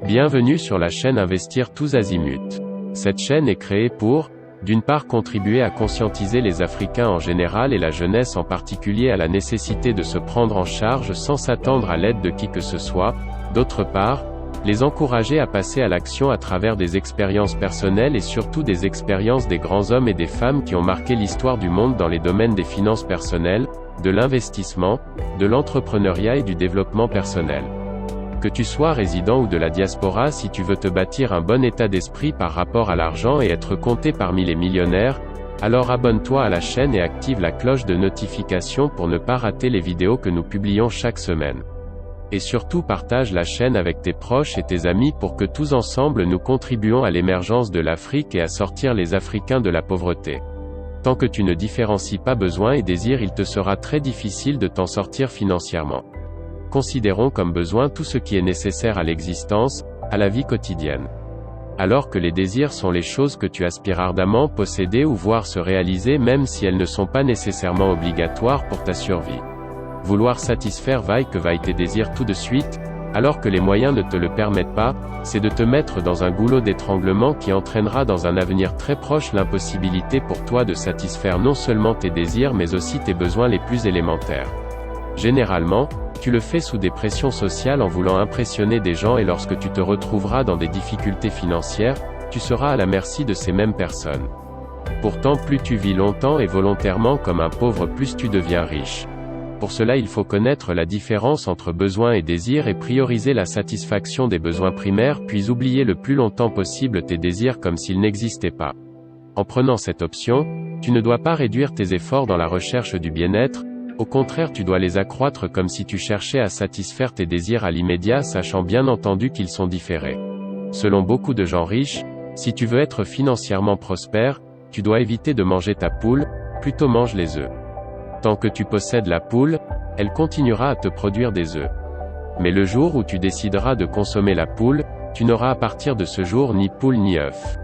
Bienvenue sur la chaîne Investir tous azimuts. Cette chaîne est créée pour, d'une part contribuer à conscientiser les Africains en général et la jeunesse en particulier à la nécessité de se prendre en charge sans s'attendre à l'aide de qui que ce soit, d'autre part, les encourager à passer à l'action à travers des expériences personnelles et surtout des expériences des grands hommes et des femmes qui ont marqué l'histoire du monde dans les domaines des finances personnelles, de l'investissement, de l'entrepreneuriat et du développement personnel. Que tu sois résident ou de la diaspora, si tu veux te bâtir un bon état d'esprit par rapport à l'argent et être compté parmi les millionnaires, alors abonne-toi à la chaîne et active la cloche de notification pour ne pas rater les vidéos que nous publions chaque semaine. Et surtout partage la chaîne avec tes proches et tes amis pour que tous ensemble nous contribuons à l'émergence de l'Afrique et à sortir les Africains de la pauvreté. Tant que tu ne différencies pas besoin et désir, il te sera très difficile de t'en sortir financièrement. Considérons comme besoin tout ce qui est nécessaire à l'existence, à la vie quotidienne. Alors que les désirs sont les choses que tu aspires ardemment posséder ou voir se réaliser même si elles ne sont pas nécessairement obligatoires pour ta survie. Vouloir satisfaire vaille que vaille tes désirs tout de suite, alors que les moyens ne te le permettent pas, c'est de te mettre dans un goulot d'étranglement qui entraînera dans un avenir très proche l'impossibilité pour toi de satisfaire non seulement tes désirs mais aussi tes besoins les plus élémentaires. Généralement, tu le fais sous des pressions sociales en voulant impressionner des gens et lorsque tu te retrouveras dans des difficultés financières, tu seras à la merci de ces mêmes personnes. Pourtant plus tu vis longtemps et volontairement comme un pauvre plus tu deviens riche. Pour cela il faut connaître la différence entre besoin et désir et prioriser la satisfaction des besoins primaires puis oublier le plus longtemps possible tes désirs comme s'ils n'existaient pas. En prenant cette option, tu ne dois pas réduire tes efforts dans la recherche du bien-être, au contraire tu dois les accroître comme si tu cherchais à satisfaire tes désirs à l'immédiat sachant bien entendu qu'ils sont différés. Selon beaucoup de gens riches, si tu veux être financièrement prospère, tu dois éviter de manger ta poule, plutôt mange les œufs. Tant que tu possèdes la poule, elle continuera à te produire des œufs. Mais le jour où tu décideras de consommer la poule, tu n'auras à partir de ce jour ni poule ni œuf.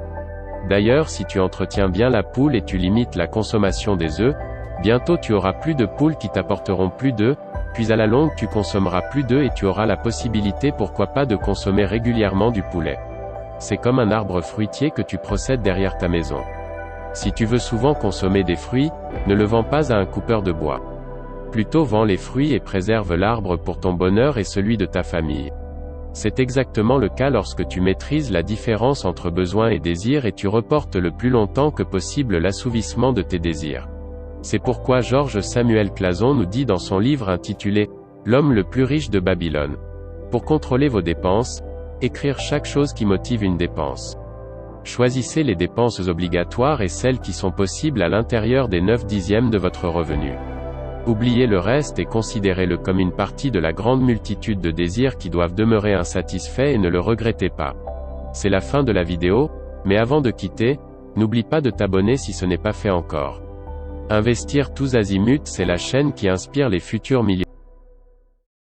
D'ailleurs si tu entretiens bien la poule et tu limites la consommation des œufs, bientôt tu auras plus de poules qui t'apporteront plus d'œufs, puis à la longue tu consommeras plus d'œufs et tu auras la possibilité pourquoi pas de consommer régulièrement du poulet. C'est comme un arbre fruitier que tu procèdes derrière ta maison. Si tu veux souvent consommer des fruits, ne le vends pas à un coupeur de bois. Plutôt vends les fruits et préserve l'arbre pour ton bonheur et celui de ta famille. C'est exactement le cas lorsque tu maîtrises la différence entre besoin et désir et tu reportes le plus longtemps que possible l'assouvissement de tes désirs. C'est pourquoi Georges Samuel Clason nous dit dans son livre intitulé « L'homme le plus riche de Babylone ». Pour contrôler vos dépenses, écrire chaque chose qui motive une dépense. Choisissez les dépenses obligatoires et celles qui sont possibles à l'intérieur des 9/10 de votre revenu. Oubliez le reste et considérez-le comme une partie de la grande multitude de désirs qui doivent demeurer insatisfaits et ne le regrettez pas. C'est la fin de la vidéo, mais avant de quitter, n'oublie pas de t'abonner si ce n'est pas fait encore. Investir tous azimuts, c'est la chaîne qui inspire les futurs millionnaires.